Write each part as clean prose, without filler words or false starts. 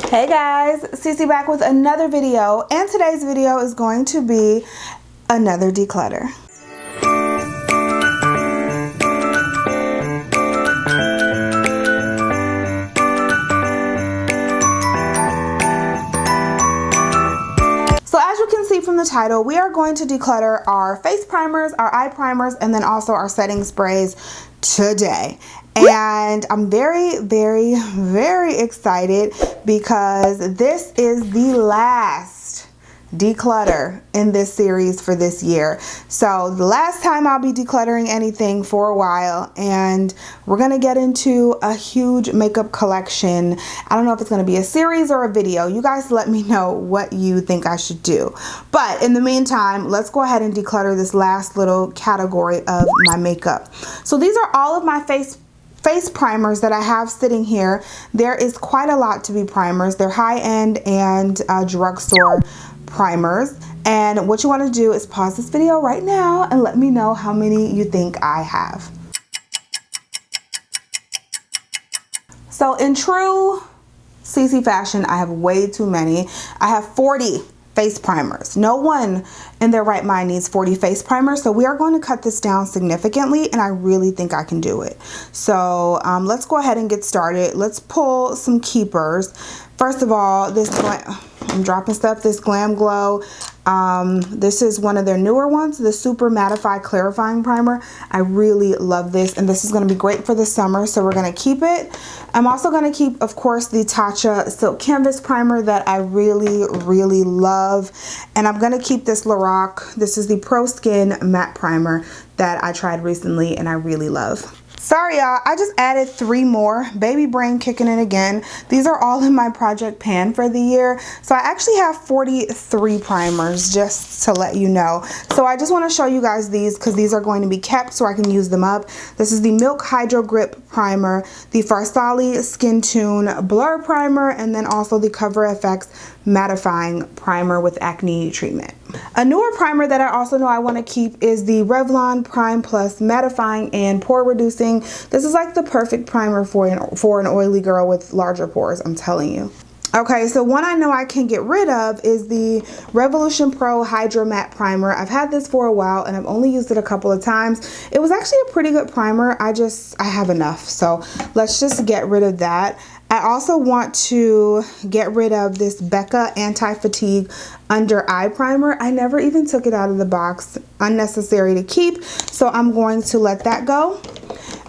Hey guys, Cece back with another video, and today's video is going to be another declutter. So as you can see from the title, we are going to declutter our face primers, our eye primers, and then also our setting sprays today. And I'm very excited because this is the last declutter in this series for this year. So the last time I'll be decluttering anything for a while, and we're gonna get into a huge makeup collection. I don't know if it's gonna be a series or a video. You guys let me know what you think I should do. But in the meantime, let's go ahead and declutter this last little category of my makeup. So these are all of my face primers that I have sitting here. There is quite a lot to be primers. They're high-end and drugstore primers. And what you want to do is pause this video right now and let me know how many you think I have. So in true Cece fashion, I have way too many. I have 40 face primers. No one in their right mind needs 40 face primers, so we are going to cut this down significantly, and I really think I can do it. So let's go ahead and get started. Let's pull some keepers. First of all, I'm dropping stuff. This Glam Glow, this is one of their newer ones, the Super Mattify Clarifying Primer. I really love this, and this is going to be great for the summer, so we're going to keep it. I'm also going to keep, of course, the Tatcha Silk Canvas Primer that I really love, and I'm going to keep this Lorac. This is the Pro Skin Matte Primer that I tried recently and I really love. Sorry y'all, I just added 3 more. Baby brain kicking in again. These are all in my project pan for the year. So I actually have 43 primers, just to let you know. So I just want to show you guys these because these are going to be kept so I can use them up. This is the Milk Hydro Grip Primer, the Farsali Skin Tune Blur Primer, and then also the CoverFX Mattifying Primer with Acne Treatment. A newer primer that I also know I want to keep is the Revlon Prime Plus Mattifying and Pore Reducing. This is like the perfect primer for an oily girl with larger pores, I'm telling you. Okay, so one I know I can get rid of is the Revolution Pro Hydro Matte Primer. I've had this for a while and I've only used it a couple of times. It was actually a pretty good primer. I have enough, so let's just get rid of that. I also want to get rid of this Becca Anti-Fatigue Under Eye Primer. I never even took it out of the box. Unnecessary to keep, so I'm going to let that go.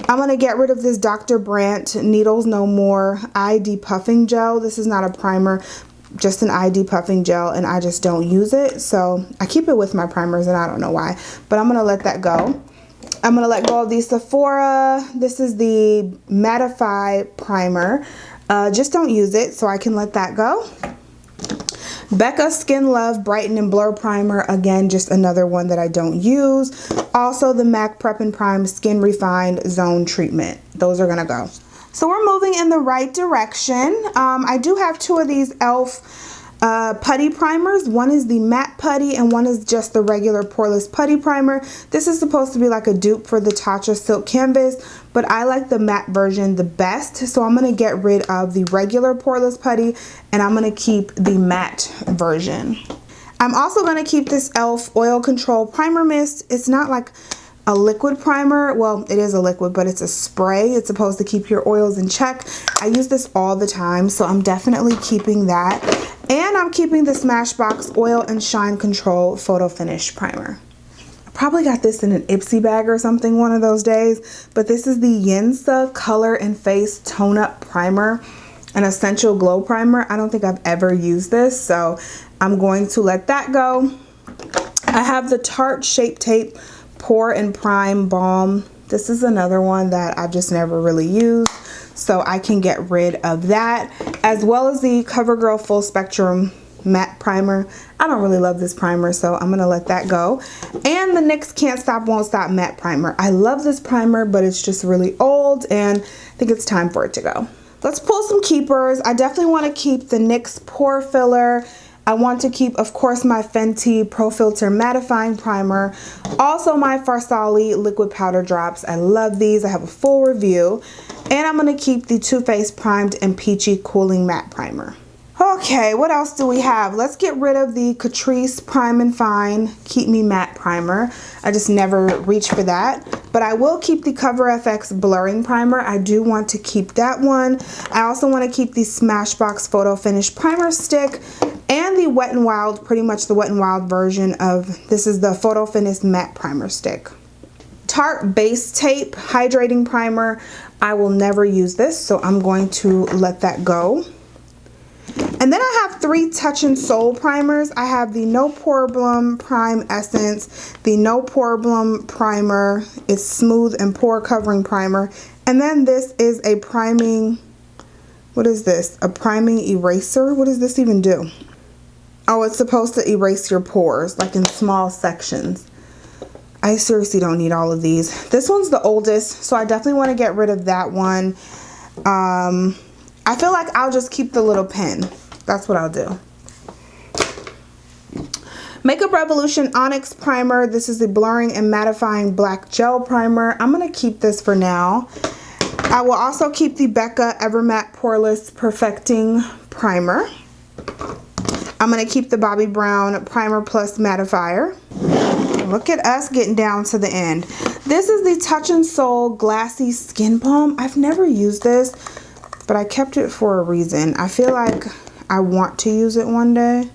I'm going to get rid of this Dr. Brandt Needles No More Eye Depuffing Gel. This is not a primer, just an eye depuffing gel, and I just don't use it. So I keep it with my primers, and I don't know why, but I'm going to let that go. I'm going to let go of the Sephora. This is the Mattify Primer. Just don't use it, so I can let that go. Becca Skin Love Brighten and Blur Primer. Again, just another one that I don't use. Also the MAC Prep and Prime Skin Refined Zone Treatment. Those are going to go. So we're moving in the right direction. I do have 2 of these e.l.f. Putty primers. One is the matte putty and one is just the regular poreless putty primer. This is supposed to be like a dupe for the Tatcha Silk Canvas, but I like the matte version the best, so I'm going to get rid of the regular poreless putty and I'm going to keep the matte version. I'm also going to keep this e.l.f. Oil Control Primer Mist. It's not like a liquid primer. Well, it is a liquid, but it's a spray. It's supposed to keep your oils in check. I use this all the time, so I'm definitely keeping that. And I'm keeping the Smashbox Oil and Shine Control Photo Finish Primer. I probably got this in an Ipsy bag or something one of those days, but this is the Yinsa Color and Face Tone Up Primer, an Essential Glow Primer. I don't think I've ever used this, so I'm going to let that go. I have the Tarte Shape Tape Pore and Prime Balm. This is another one that I've just never really used, so I can get rid of that, as well as the CoverGirl Full Spectrum Matte Primer. I don't really love this primer, so I'm gonna let that go. And the NYX Can't Stop Won't Stop Matte Primer. I love this primer, but it's just really old and I think it's time for it to go. Let's pull some keepers. I definitely want to keep the NYX Pore Filler. I want to keep, of course, my Fenty Pro Filter Mattifying Primer. Also my Farsali Liquid Powder Drops. I love these. I have a full review. And I'm going to keep the Too Faced Primed and Peachy Cooling Matte Primer. Okay, what else do we have? Let's get rid of the Catrice Prime and Fine Keep Me Matte Primer. I just never reach for that. But I will keep the CoverFX Blurring Primer. I do want to keep that one. I also want to keep the Smashbox Photo Finish Primer Stick and the Wet n Wild, pretty much the Wet n Wild version of, this is the Photo Finish Matte Primer Stick. Tarte Base Tape Hydrating Primer. I will never use this, so I'm going to let that go. And then I have 3 Touch and Soul primers. I have the No Problem Prime Essence, the No Problem Primer. It's smooth and pore covering primer. And then this is a priming, what is this? A priming eraser? What does this even do? Oh, it's supposed to erase your pores, like in small sections. I seriously don't need all of these. This one's the oldest, so I definitely want to get rid of that one. I feel like I'll just keep the little pen. That's what I'll do. Makeup Revolution Onyx Primer. This is the Blurring and Mattifying Black Gel Primer. I'm going to keep this for now. I will also keep the Becca Evermatte Poreless Perfecting Primer. I'm going to keep the Bobbi Brown Primer Plus Mattifier. Look at us getting down to the end. This is the Touch and Soul Glassy Skin Balm. I've never used this, but I kept it for a reason. I feel like I want to use it one day.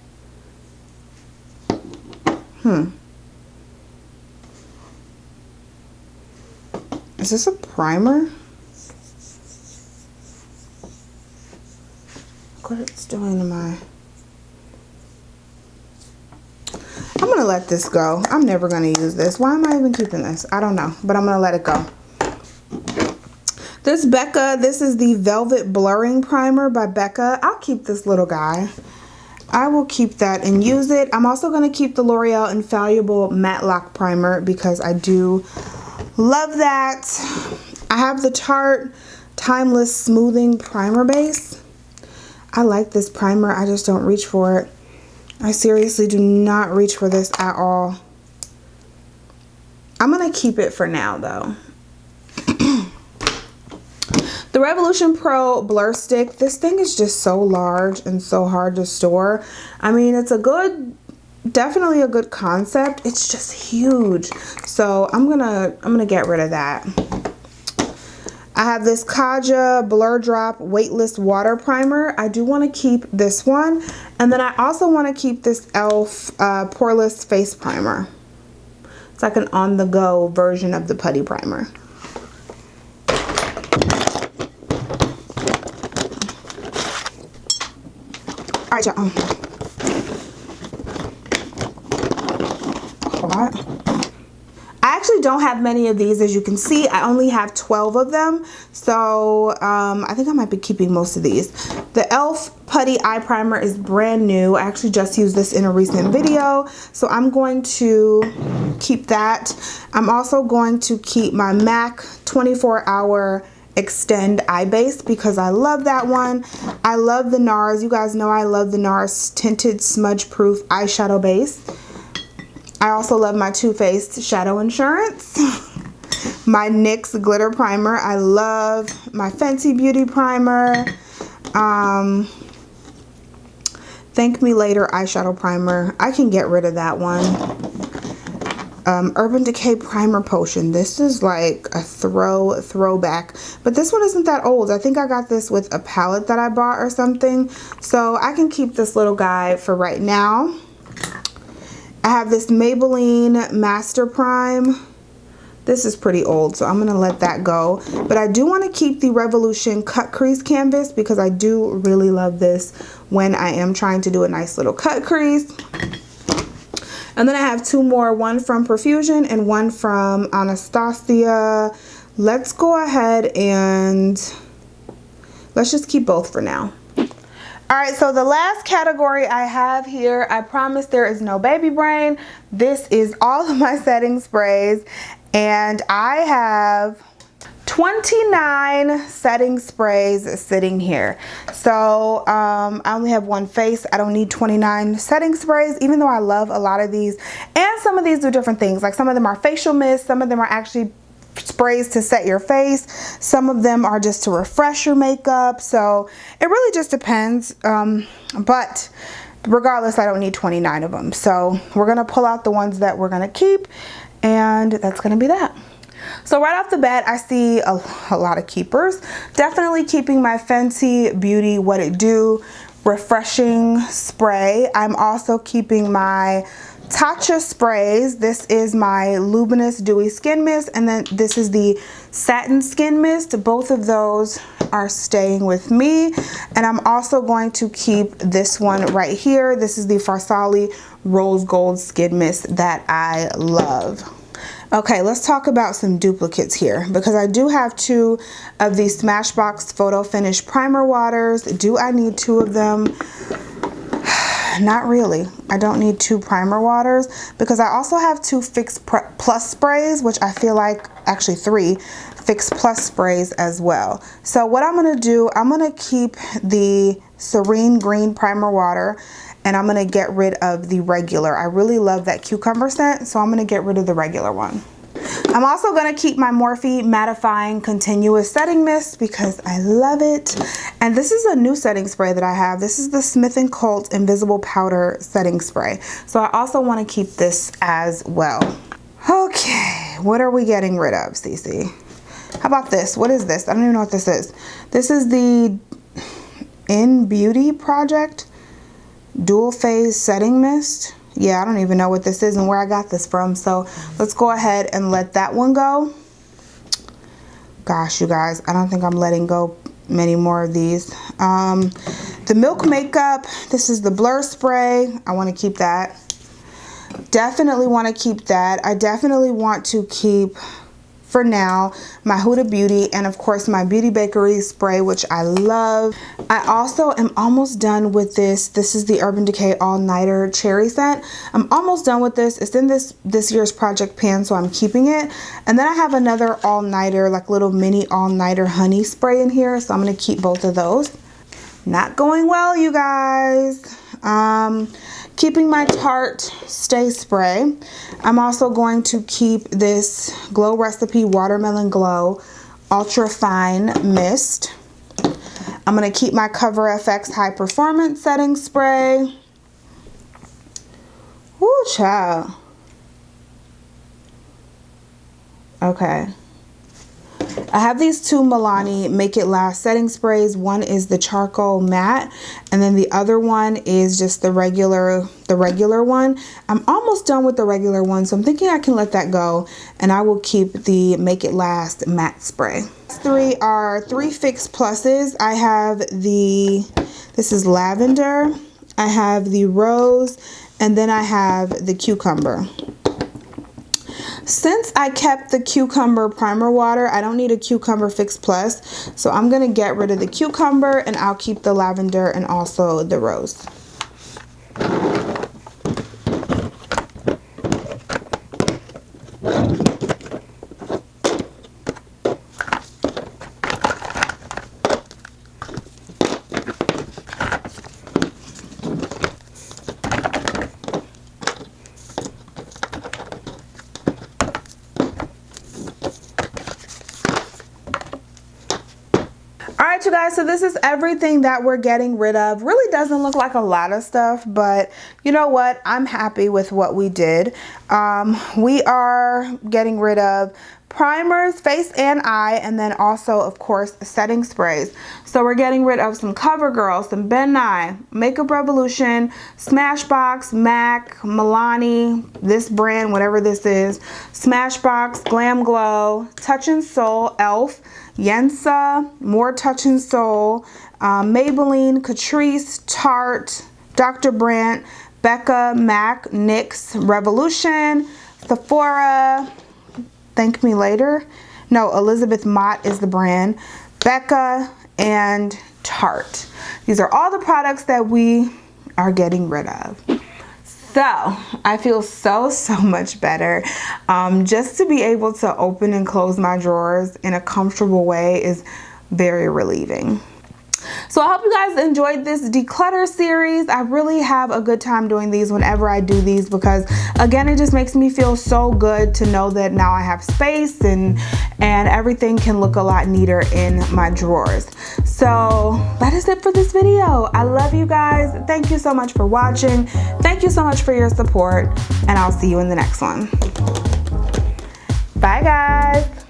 Is this a primer? Look what it's doing to my... I'm going to let this go. I'm never going to use this. Why am I even keeping this? I don't know, but I'm going to let it go. This Becca, this is the Velvet Blurring Primer by Becca. I'll keep this little guy. I will keep that and use it. I'm also going to keep the L'Oreal Infallible Matte Lock Primer because I do love that. I have the Tarte Timeless Smoothing Primer Base. I like this primer. I just don't reach for it. I seriously do not reach for this at all. I'm going to keep it for now though. The Revolution Pro Blur Stick. This thing is just so large and so hard to store. I mean, it's a good, definitely a good concept. It's just huge. So I'm gonna get rid of that. I have this Kaja Blur Drop Weightless Water Primer. I do want to keep this one. And then I also want to keep this e.l.f. Poreless Face Primer. It's like an on-the-go version of the Putty Primer. All right, y'all. I actually don't have many of these, as you can see. I only have 12 of them, so I think I might be keeping most of these. The e.l.f. Putty Eye Primer is brand new. I actually just used this in a recent video, so I'm going to keep that. I'm also going to keep my MAC 24-hour Extend Eye Base because I love that one. I love the NARS. You guys know I love the NARS Tinted Smudge Proof Eyeshadow Base. I also love my Too Faced Shadow Insurance. My NYX Glitter Primer. I love my Fenty Beauty Primer. Thank Me Later Eyeshadow Primer. I can get rid of that one. Urban Decay Primer Potion. This is like a throwback, but this one isn't that old. I think I got this with a palette that I bought or something, so I can keep this little guy for right now. I have this Maybelline Master Prime. This is pretty old, so I'm gonna let that go, but I do want to keep the Revolution Cut Crease Canvas because I do really love this when I am trying to do a nice little cut crease. And then I have 2 more, one from Profusion and one from Anastasia. Let's go ahead and let's just keep both for now. All right, so the last category I have here, I promise there is no baby brain. This is all of my setting sprays, and I have 29 setting sprays sitting here. So I only have one face. I don't need 29 setting sprays, even though I love a lot of these. And some of these do different things. Like some of them are facial mist, some of them are actually sprays to set your face. Some of them are just to refresh your makeup. So it really just depends. But regardless, I don't need 29 of them. So we're going to pull out the ones that we're going to keep, and that's going to be that. So right off the bat, I see a lot of keepers. Definitely keeping my Fenty Beauty What It Do refreshing spray. I'm also keeping my Tatcha sprays. This is my Luminous Dewy Skin Mist, and then this is the Satin Skin Mist. Both of those are staying with me. And I'm also going to keep this one right here. This is the Farsali Rose Gold Skin Mist that I love. Okay, let's talk about some duplicates here, because I do have 2 of these Smashbox Photo Finish Primer Waters. Do I need 2 of them? Not really. I don't need 2 primer waters, because I also have 2 Fix Plus sprays, which I feel like, actually 3 Fix Plus sprays as well. So what I'm going to do, I'm going to keep the Serene Green Primer Water, and I'm going to get rid of the regular. I really love that cucumber scent, so I'm going to get rid of the regular one. I'm also going to keep my Morphe Mattifying Continuous Setting Mist, because I love it. And this is a new setting spray that I have. This is the Smith & Colt Invisible Powder Setting Spray. So I also want to keep this as well. Okay, what are we getting rid of, Cece? How about this? What is this? I don't even know what this is. This is the In Beauty Project Dual Phase Setting Mist. Yeah, I don't even know what this is and where I got this from. So let's go ahead and let that one go. Gosh, you guys, I don't think I'm letting go many more of these. The Milk Makeup, this is the Blur Spray. I want to keep that. Definitely want to keep that. I definitely want to keep, for now, my Huda Beauty, and of course my Beauty Bakery spray, which I love. I also am almost done with this. This is the Urban Decay All Nighter Cherry Scent. I'm almost done with this. It's in this year's project pan, so I'm keeping it. And then I have another All Nighter, like little mini All Nighter honey spray in here, so I'm going to keep both of those. Not going well, you guys. Keeping my Tarte Stay Spray. I'm also going to keep this Glow Recipe Watermelon Glow Ultra Fine Mist. I'm going to keep my CoverFX High Performance Setting Spray. Woo, child. Okay. I have these 2 Milani Make It Last setting sprays. One is the charcoal matte, and then the other one is just the regular one. I'm almost done with the regular one, so I'm thinking I can let that go, and I will keep the Make It Last matte spray. These 3 are 3 Fix Pluses. I have this is lavender, I have the rose, and then I have the cucumber. Since I kept the cucumber primer water, I don't need a cucumber Fix Plus, so I'm going to get rid of the cucumber, and I'll keep the lavender and also the rose. Alright, you guys, so this is everything that we're getting rid of. Really doesn't look like a lot of stuff, but you know what? I'm happy with what we did. We are getting rid of primers, face and eye, and then also, of course, setting sprays. So we're getting rid of some CoverGirl, some Ben Nye, Makeup Revolution, Smashbox, MAC, Milani, this brand, whatever this is, Smashbox, Glam Glow, Touch in Soul, e.l.f., Yensa, more Touch in Soul, Maybelline, Catrice, Tarte, Dr. Brandt, Becca, MAC, NYX, Revolution, Sephora, Thank Me Later. No, Elizabeth Mott is the brand. Becca and Tarte. These are all the products that we are getting rid of. So I feel so much better. Just to be able to open and close my drawers in a comfortable way is very relieving. So I hope you guys enjoyed this declutter series. I really have a good time doing these whenever I do these because, again, it just makes me feel so good to know that now I have space and everything can look a lot neater in my drawers. So that is it for this video. I love you guys. Thank you so much for watching. Thank you so much for your support, and I'll see you in the next one. Bye, guys.